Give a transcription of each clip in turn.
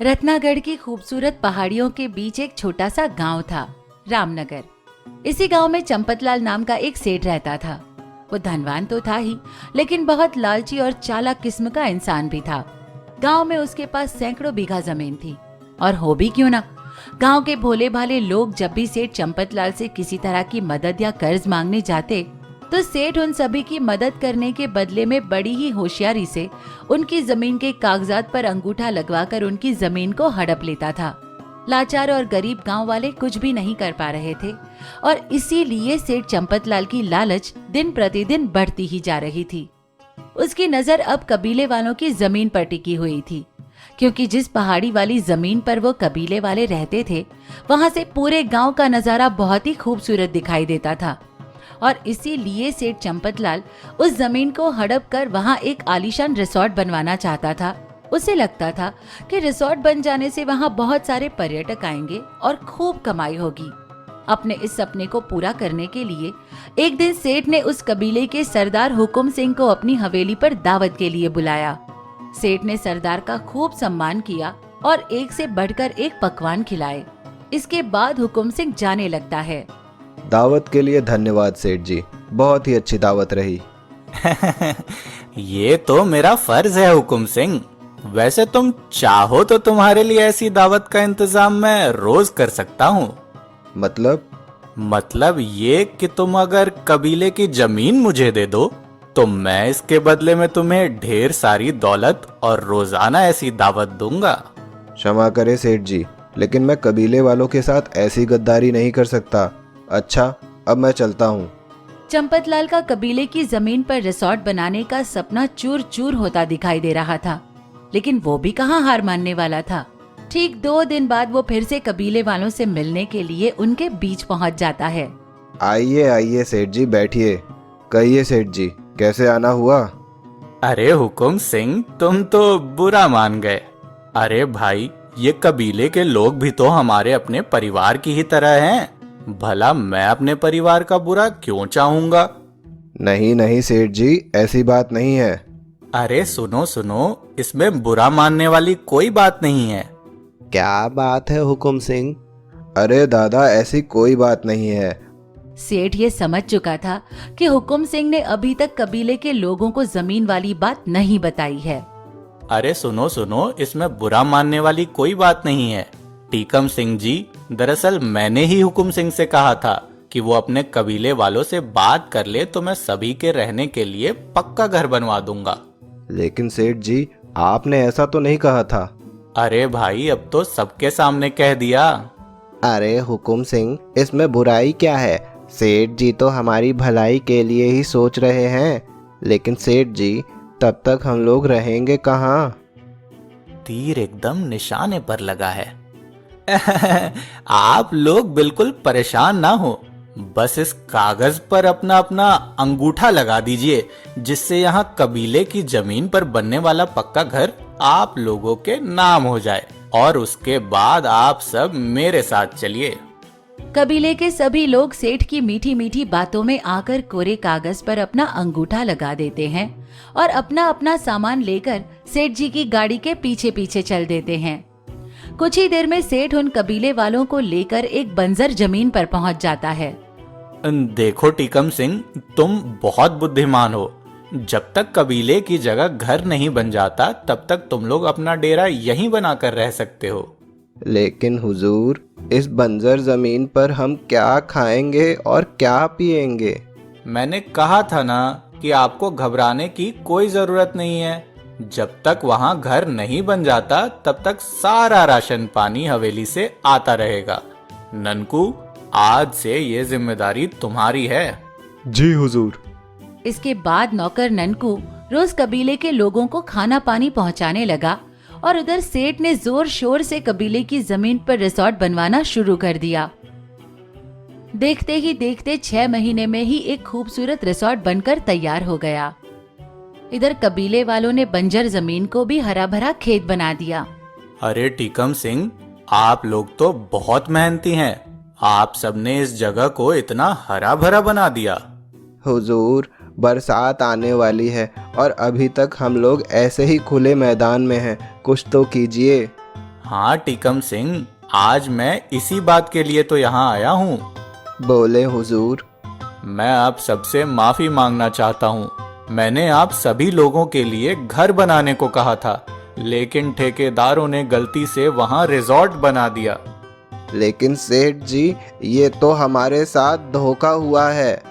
रत्नागढ़ की खूबसूरत पहाड़ियों के बीच एक छोटा सा गांव था, रामनगर। इसी गांव में चंपतलाल नाम का एक सेठ रहता था। वो धनवान तो था ही, लेकिन बहुत लालची और चालाक किस्म का इंसान भी था। गांव में उसके पास सैकड़ों बीघा जमीन थी, और हो भी क्यों ना। गांव के भोले भाले लोग जब भी सेठ चंपतलाल से किसी तरह की मदद या कर्ज मांगने जाते, तो सेठ उन सभी की मदद करने के बदले में बड़ी ही होशियारी से उनकी जमीन के कागजात पर अंगूठा लगवाकर उनकी जमीन को हड़प लेता था। लाचार और गरीब गांव वाले कुछ भी नहीं कर पा रहे थे, और इसीलिए सेठ चंपतलाल की लालच दिन प्रतिदिन बढ़ती ही जा रही थी। उसकी नजर अब कबीले वालों की जमीन पर टिकी हुई थी, क्योंकि जिस पहाड़ी वाली जमीन पर वो कबीले वाले रहते थे, वहां से पूरे गांव का नजारा बहुत ही खूबसूरत दिखाई देता था। और इसीलिए सेठ चंपतलाल उस जमीन को हड़प कर वहां एक आलीशान रिसोर्ट बनवाना चाहता था। उसे लगता था कि रिसोर्ट बन जाने से वहां बहुत सारे पर्यटक आएंगे और खूब कमाई होगी। अपने इस सपने को पूरा करने के लिए एक दिन सेठ ने उस कबीले के सरदार हुकुम सिंह को अपनी हवेली पर दावत के लिए बुलाया। सेठ ने सरदार का खूब सम्मान किया और एक से बढ़कर एक पकवान खिलाए। इसके बाद हुकुम सिंह जाने लगता है। दावत के लिए धन्यवाद सेठ जी, बहुत ही अच्छी दावत रही। ये तो मेरा फर्ज है हुकुम सिंह। वैसे तुम चाहो तो तुम्हारे लिए ऐसी दावत का इंतजाम मैं रोज कर सकता हूँ। मतलब ये कि तुम अगर कबीले की जमीन मुझे दे दो, तो मैं इसके बदले में तुम्हें ढेर सारी दौलत और रोजाना ऐसी दावत दूंगा। क्षमा करे सेठ जी, लेकिन मैं कबीले वालों के साथ ऐसी गद्दारी नहीं कर सकता। अच्छा, अब मैं चलता हूँ। चंपतलाल का कबीले की जमीन पर रिसोर्ट बनाने का सपना चूर चूर होता दिखाई दे रहा था, लेकिन वो भी कहाँ हार मानने वाला था। ठीक 2 दिन बाद वो फिर से कबीले वालों से मिलने के लिए उनके बीच पहुँच जाता है। आइए आइए सेठ जी, बैठिए। कहिए सेठ जी, कैसे आना हुआ? अरे हुकुम सिंह, तुम तो बुरा मान गए। अरे भाई, ये कबीले के लोग भी तो हमारे अपने परिवार की ही तरह हैं। भला मैं अपने परिवार का बुरा क्यों चाहूंगा? नहीं नहीं सेठ जी, ऐसी बात नहीं है। अरे सुनो सुनो, इसमें बुरा मानने वाली कोई बात नहीं है। क्या बात है हुकुम सिंह? अरे दादा, ऐसी कोई बात नहीं है। सेठ ये समझ चुका था कि हुकुम सिंह ने अभी तक कबीले के लोगों को जमीन वाली बात नहीं बताई है। अरे सुनो सुनो, इसमें बुरा मानने वाली कोई बात नहीं है। टीकम सिंह जी, दरअसल मैंने ही हुकुम सिंह से कहा था कि वो अपने कबीले वालों से बात कर ले तो मैं सभी के रहने के लिए पक्का घर बनवा दूंगा। लेकिन सेठ जी, आपने ऐसा तो नहीं कहा था। अरे भाई, अब तो सबके सामने कह दिया। अरे हुकुम सिंह, इसमें बुराई क्या है? सेठ जी तो हमारी भलाई के लिए ही सोच रहे हैं। लेकिन सेठ जी, तब तक हम लोग रहेंगे कहाँ? तीर एकदम निशाने पर लगा है। आप लोग बिल्कुल परेशान ना हो, बस इस कागज पर अपना अपना अंगूठा लगा दीजिए, जिससे यहाँ कबीले की जमीन पर बनने वाला पक्का घर आप लोगों के नाम हो जाए, और उसके बाद आप सब मेरे साथ चलिए। कबीले के सभी लोग सेठ की मीठी मीठी बातों में आकर कोरे कागज पर अपना अंगूठा लगा देते हैं और अपना अपना सामान लेकर सेठ जी की गाड़ी के पीछे पीछे चल देते हैं। कुछ ही देर में सेठ उन कबीले वालों को लेकर एक बंजर जमीन पर पहुंच जाता है। देखो टीकम सिंह, तुम बहुत बुद्धिमान हो। जब तक कबीले की जगह घर नहीं बन जाता, तब तक तुम लोग अपना डेरा यहीं बनाकर रह सकते हो। लेकिन हुजूर, इस बंजर जमीन पर हम क्या खाएंगे और क्या पिएंगे? मैंने कहा था ना कि आपको घबराने की कोई जरूरत नहीं है। जब तक वहां घर नहीं बन जाता, तब तक सारा राशन पानी हवेली से आता रहेगा। ननकू, आज से ये जिम्मेदारी तुम्हारी है। जी हुजूर। इसके बाद नौकर ननकू रोज कबीले के लोगों को खाना पानी पहुंचाने लगा, और उधर सेठ ने जोर शोर से कबीले की जमीन पर रिसोर्ट बनवाना शुरू कर दिया। देखते ही देखते 6 महीने में ही एक खूबसूरत रिसोर्ट बनकर तैयार हो गया। इधर कबीले वालों ने बंजर जमीन को भी हरा भरा खेत बना दिया। अरे टीकम सिंह, आप लोग तो बहुत मेहनती हैं। आप सबने इस जगह को इतना हरा भरा बना दिया। हुजूर, बरसात आने वाली है और अभी तक हम लोग ऐसे ही खुले मैदान में हैं। कुछ तो कीजिए। हाँ टीकम सिंह, आज मैं इसी बात के लिए तो यहाँ आया हूँ। बोले हुजूर। मैं आप सबसे माफी मांगना चाहता हूँ। मैंने आप सभी लोगों के लिए घर बनाने को कहा था, लेकिन ठेकेदारों ने गलती से वहाँ रिजॉर्ट बना दिया। लेकिन सेठ जी, ये तो हमारे साथ धोखा हुआ है।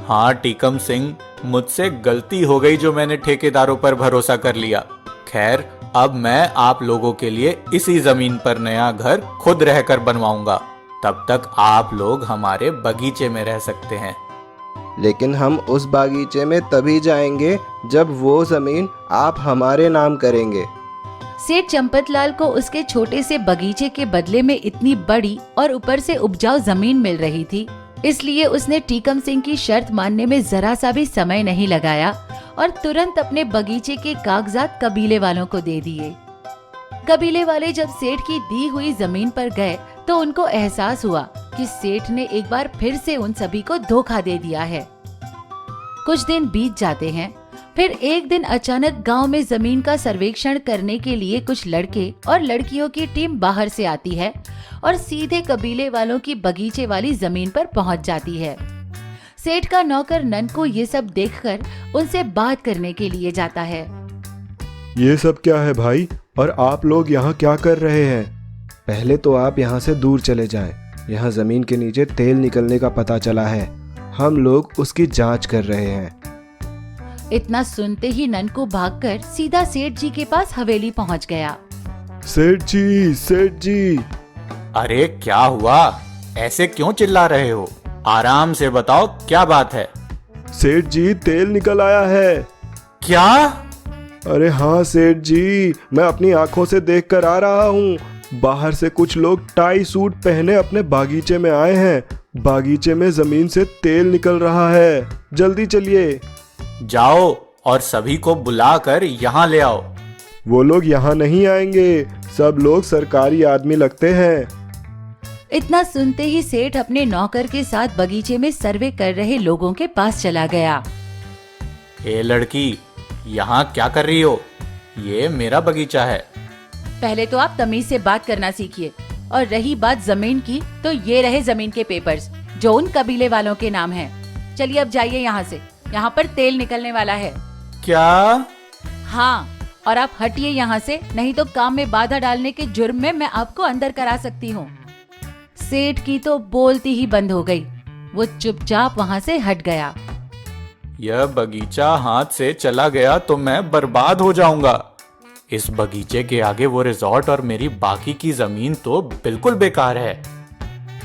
हाँ टीकम सिंह, मुझसे गलती हो गई जो मैंने ठेकेदारों पर भरोसा कर लिया। खैर, अब मैं आप लोगों के लिए इसी जमीन पर नया घर खुद रहकर बनवाऊंगा। तब तक आप लोग हमारे बगीचे में रह सकते हैं। लेकिन हम उस बागीचे में तभी जाएंगे जब वो जमीन आप हमारे नाम करेंगे। सेठ चंपतलाल को उसके छोटे से बगीचे के बदले में इतनी बड़ी और ऊपर से उपजाऊ जमीन मिल रही थी, इसलिए उसने टीकम सिंह की शर्त मानने में जरा सा भी समय नहीं लगाया और तुरंत अपने बगीचे के कागजात कबीले वालों को दे दिए। कबीले वाले जब सेठ की दी हुई जमीन पर गए तो उनको एहसास हुआ कि सेठ ने एक बार फिर से उन सभी को धोखा दे दिया है। कुछ दिन बीत जाते हैं। फिर एक दिन अचानक गांव में जमीन का सर्वेक्षण करने के लिए कुछ लड़के और लड़कियों की टीम बाहर से आती है और सीधे कबीले वालों की बगीचे वाली जमीन पर पहुंच जाती है। सेठ का नौकर ननकू ये सब देखकर उनसे बात करने के लिए जाता है। ये सब क्या है भाई, और आप लोग यहाँ क्या कर रहे हैं? पहले तो आप यहाँ से दूर चले जाएं। यहाँ जमीन के नीचे तेल निकलने का पता चला है। हम लोग उसकी जांच कर रहे हैं। इतना सुनते ही ननकू भागकर सीधा सेठ जी के पास हवेली पहुंच गया। सेठ जी, सेठ जी। अरे क्या हुआ? ऐसे क्यों चिल्ला रहे हो? आराम से बताओ, क्या बात है? सेठ जी, तेल निकल आया है। क्या? अरे हाँ सेठ जी, मैं अपनी आंखों से देखकर आ रहा हूँ। बाहर से कुछ लोग टाई सूट पहने अपने बागीचे में आए हैं। बागीचे में जमीन से तेल निकल रहा है। जल्दी चलिए। जाओ और सभी को बुलाकर यहाँ ले आओ। वो लोग यहाँ नहीं आएंगे। सब लोग सरकारी आदमी लगते हैं। इतना सुनते ही सेठ अपने नौकर के साथ बगीचे में सर्वे कर रहे लोगों के पास चला गया। ए लड़की, यहाँ क्या कर रही हो? ये मेरा बगीचा है। पहले तो आप तमीज से बात करना सीखिए, और रही बात जमीन की, तो ये रहे जमीन के पेपर्स जो उन कबीले वालों के नाम हैं। चलिए अब जाइए यहाँ से, यहाँ पर तेल निकलने वाला है। क्या? हाँ, और आप हटिए यहाँ से, नहीं तो काम में बाधा डालने के जुर्म में मैं आपको अंदर करा सकती हूँ। सेठ की तो बोलती ही बंद हो गई। वो चुपचाप वहाँ से हट गया। यह बगीचा हाथ से चला गया तो मैं बर्बाद हो जाऊंगा। इस बगीचे के आगे वो रिजॉर्ट और मेरी बाकी की जमीन तो बिल्कुल बेकार है।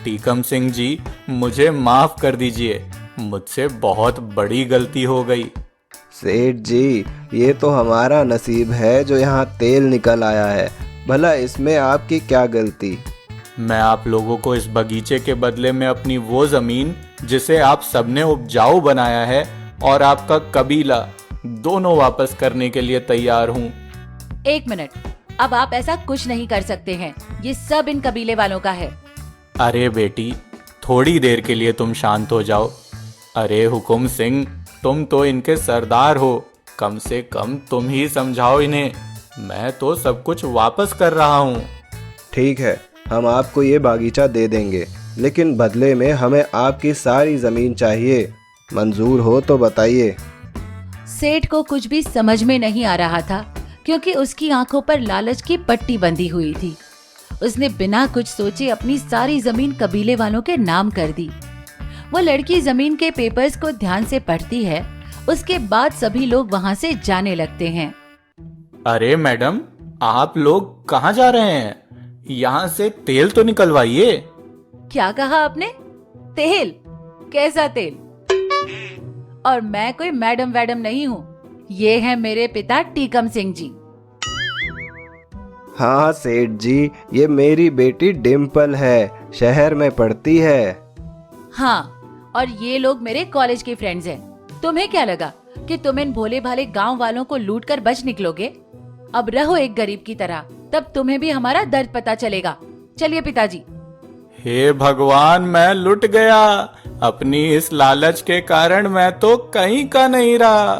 टीकम सिंह जी, मुझे माफ कर दीजिए। मुझसे बहुत बड़ी गलती हो गई। सेठ जी, ये तो हमारा नसीब है जो यहाँ तेल निकल आया है। भला इसमें आपकी क्या गलती? मैं आप लोगों को इस बगीचे के बदले में अपनी वो जमीन, जिसे आप सबने उपजाऊ बनाया है, और आपका कबीला, दोनों वापस करने के लिए तैयार हूँ। एक मिनट, अब आप ऐसा कुछ नहीं कर सकते हैं। ये सब इन कबीले वालों का है। अरे बेटी, थोड़ी देर के लिए तुम शांत हो जाओ। अरे हुकुम सिंह, तुम तो इनके सरदार हो, कम से कम तुम ही समझाओ इन्हें। मैं तो सब कुछ वापस कर रहा हूँ। ठीक है, हम आपको ये बागीचा दे देंगे, लेकिन बदले में हमें आपकी सारी जमीन चाहिए। मंजूर हो तो बताइए। सेठ को कुछ भी समझ में नहीं आ रहा था, क्योंकि उसकी आंखों पर लालच की पट्टी बंधी हुई थी। उसने बिना कुछ सोचे अपनी सारी जमीन कबीले वालों के नाम कर दी। वो लड़की जमीन के पेपर्स को ध्यान से पढ़ती है। उसके बाद सभी लोग वहाँ से जाने लगते हैं। अरे मैडम, आप लोग कहाँ जा रहे हैं? यहाँ से तेल तो निकलवाइए। क्या कहा आपने? तेल? कैसा तेल? और मैं कोई मैडम वैडम नहीं हूँ। ये है मेरे पिता टीकम सिंह जी। हाँ सेठ जी, ये मेरी बेटी डिम्पल है, शहर में पढ़ती है। हाँ, और ये लोग मेरे कॉलेज के फ्रेंड्स हैं। तुम्हें क्या लगा कि तुम इन भोले भाले गांव वालों को लूट कर बच निकलोगे? अब रहो एक गरीब की तरह, तब तुम्हें भी हमारा दर्द पता चलेगा। चलिए पिताजी। हे भगवान, मैं लुट गया। अपनी इस लालच के कारण मैं तो कहीं का नहीं रहा।